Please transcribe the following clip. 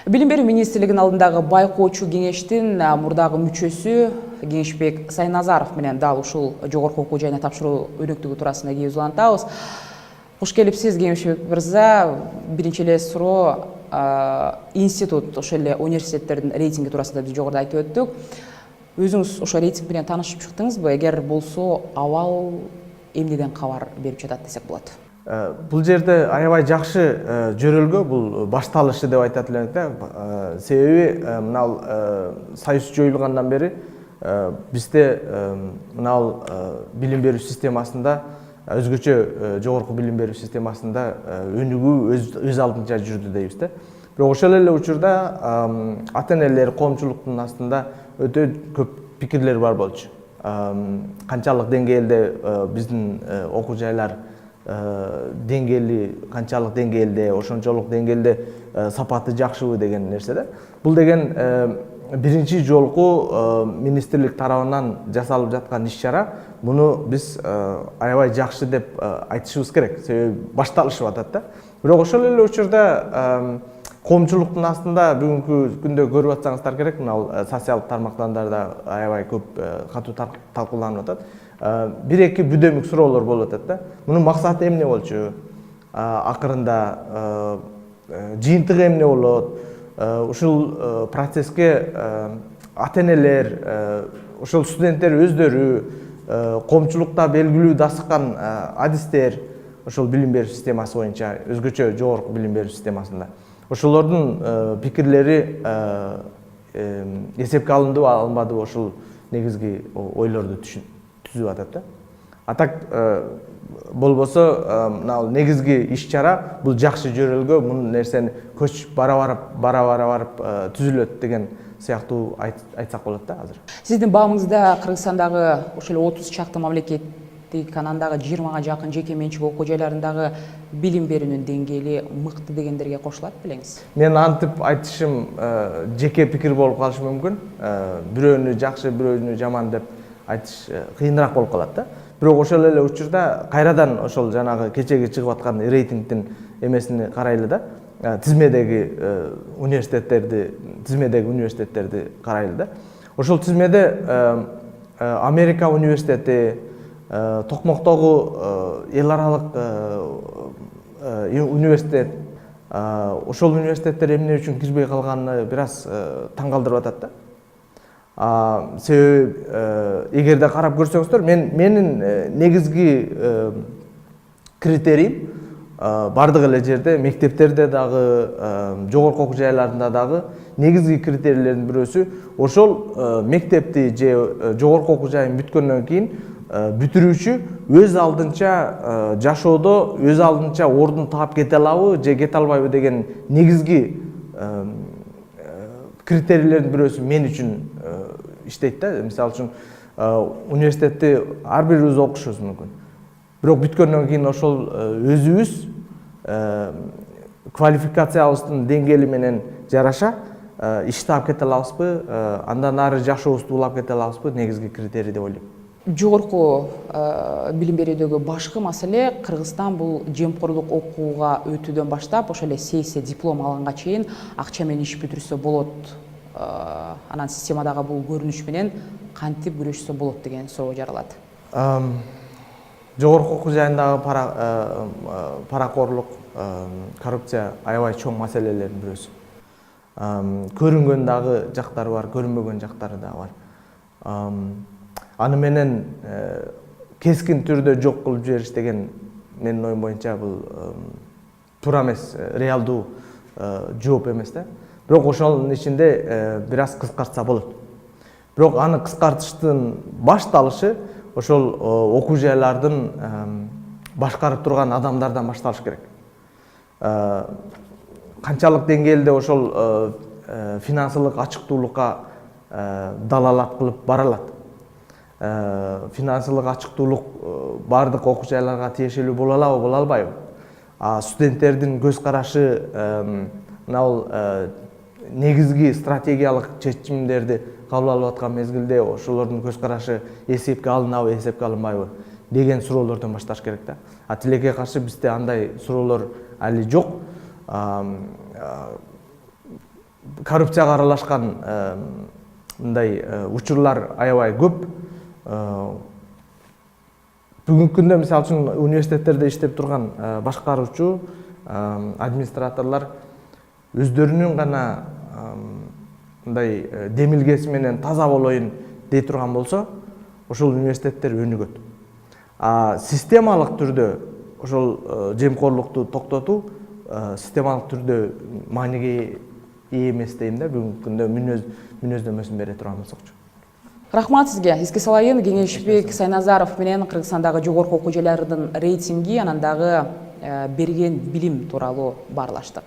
Билим берүү министрлигинин алдындагы байкоочу кеңештин мурдагы мүчөсү Кеңешбек Сайназаров менен дал ушул жогорку окуу жайына тапшыруу өнөктүгү туурасында кээ улантабыз. Кош келипсиз, Кеңешбек мырза. Биринчи эле суроо, институт, ошол эле университеттердин рейтинги туурасында биз жогоруда айтып өттүк. Өзүңүз ошол рейтинг менен таанышып чыктыңызбы? Эгер болсо, абал эмнеден кабар берип жатат десек болот? Бул жерде аябай жакшы жөрөлгө, бул башталышы деп айтат элек да. Себеби мынал союз жоюлгандан бери бизде мынал билим берүү системасында, өзгөчө жогорку билим берүү системасында өнүгүү өз алдынча жүрдү дейбиз да. Бирок ошол эле учурда ата энелер, коомчулуктун астында өтө көп пикирлер бар болчу. Канчалык деңгээлде биздин окуу жайлар деңгээли, канчалык деңгээлде, ошончолук деңгээлде сапаты жакшыбы деген нерсе да. Бул деген биринчи жолку министрлик тарабынан жасалып жаткан иш-чара. Муну биз аябай жакшы деп айтышыбыз керек. Себеби башталышып атат да. Бирок ошол эле учурда коомчулуктун астында бүгүнкү күндө көрүп атсаңыздар керек, мына социалдык тармактарда аябай көп катуу талкууланып атат. Бир-эки бүдөмүк суроолор болуп атат да. Мунун максаты эмне болчу? Акырында жыйынтыгы эмне болот? Ушул процесске ата энелер, ошол студенттер өздөрү, коомчулукта белгилүү дасыккан адистер, ошол билим берүү системасы боюнча, өзгөчө жогорку билим берүү системасында ошолордун пикирлери эсепке алындыбы, алынбадыбы, ошол негизги ойлорду түзүп атат да. А так болбосо мына негизги иш-чара бул жакшы жөрөлгө, бул нерсени көчүп бара барып түзүлөт деген сыяктуу айтсак болот да азыр. Сиздин баамыңызда Кыргызстандагы ошол 30 чакты мамлекеттик, анандагы 20га жакын жеке менчик окуу жайларындагы билим берүүнүн деңгээли мыкты дегендерге кошулат белеңиз? Мен антип айтышым жеке пикир болуп калышы мүмкүн. Бирөөнү жакшы, бирөөнү жаман деп айтыш кыйыныраак болуп калат да. Бирок ошол эле учурда кайрадан ошол жанагы кечеги чыгып аткан рейтингдин эмесини карайлы да. Тизмедеги университеттерди карайлы да. Ошол тизмеде Америка университети, Токмоктогу эл аралык университет, ошол университеттер эмне үчүн кирбей калганы бир аз таң калтырып атат да. Себеби эгерде карап көрсөңүздөр, менин негизги критериим бардык эле жерде, мектептерде дагы, жогорку окуу жайларында дагы негизги критерийлердин бирөөсү ошол мектепти же жогорку окуу жайын бүткөндөн кийин бүтүрүүчү өз алдынча жашоодо өз алдынча ордун таап кете алабы же кете албайбы деген негизги критерийлердин бирөөсү мен үчүн иштейт да. Мисалы үчүн университетти ар бирибиз окушубуз мүмкүн. Бирок бүткөндөн кийин ошол өзүбүз квалификациябыздын деңгээли менен жараша иш таап кете алабызбы, андан ары жашообузду улап кете алабызбы, негизги критерий деп ойлойм. Жогорку билим берүүдөгү башкы маселе Кыргызстан бул жемкорлук окууга өтүүдөн баштап, ошол эле сессия диплом алганга чейин акча менен иш бүтүрсө болот, анан системадагы бул көрүнүш менен кантип күрөшсө болот деген суроо жаралат. Жогорку окуу жайындагы паракорлук, коррупция аябай чоң маселелердин бирөөсү. Көрүнгөн дагы жактары бар, көрүнбөгөн жактары да бар. Аны менен кескин түрдө жок кылып жибериш деген менин оюм боюнча бул туура эмес, реалдуу жооп эмес да. Бирок ошонун ичинде бир аз кыскартса болот. Бирок аны кыскартыштын башталышы ошол окуу жайлардын башкарып турган адамдардан башталыш керек. Канчалык деңгээлде ошол финансылык ачыктуулукка далалат кылып бара алат. Финансылык ачыктуулук бардык окуу жайларга тиешелүү боло алабы, боло албайбы? Студенттердин көз карашы мына негизги стратегиялык чечимдерди кабыл алып аткан мезгилде ошолордун көз карашы эсепке алынабы, эсепке алынбайбы деген суроолордон башташ керек да. Тилекке каршы бизде андай суроолор али жок. коррупцияга аралашкан мындай учурлар аябай көп. Бүгүнкү күндө мисалы үчүн университеттерде иштеп турган башкаруучу администраторлор өздөрүнүн гана мындай демилгеси менен таза болоюн дей турган болсо, ошол университеттер өнүгөт. Системалык түрдө ошол жемкорлукту токтотуу системалык түрдө мааниге ээ эмес дейм да, бүгүнкү күндө мүнөздөмөсүн бере турган болсокчу. Рахмат сизге. Эске салайын, Кеңешбек Сайназаров менен Кыргызстандагы жогорку окуу жайлардын рейтинги, анан дагы берген билим тууралуу баарлаштык.